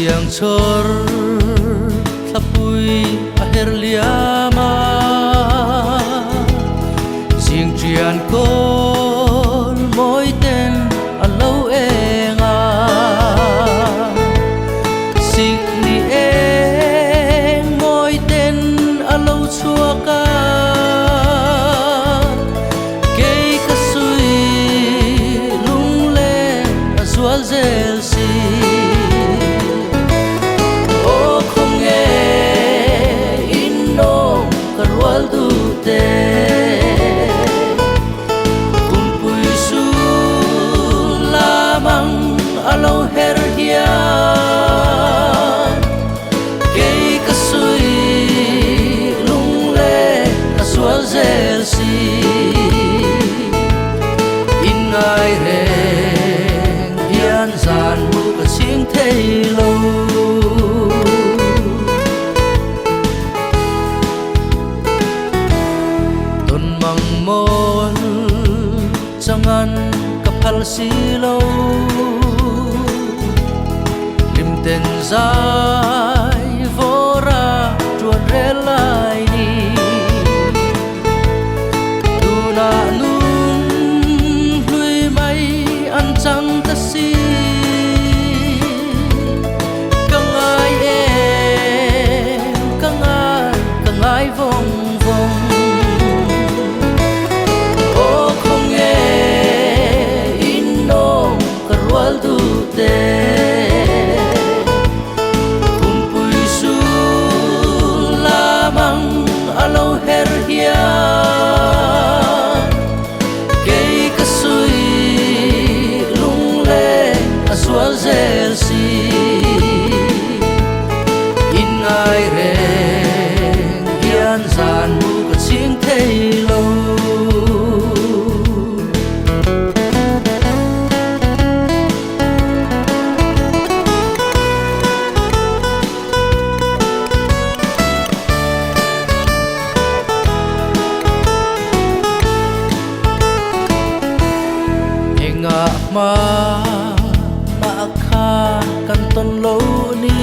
siang chor thlapui a her liama sing trian kol moi ten a lo enga sik ni eng moi ten a lo chuaka kei ka sui lung le a zual zel si alo her hian kei ka sui lung le ka sual zel si in ngai reng hian zan bu ka sing thei lo ton mang mon changan ka phal si lo ten zai vora tuan relai ni tuna nun hlui mai an chang ta si kangai kangai vong vong o không nghe in nong karwal tu te alo her hian kei ka sui lung le a sual zel si in ngai reng hian zan bu ka ching thei lo ma kha kan ton lo ni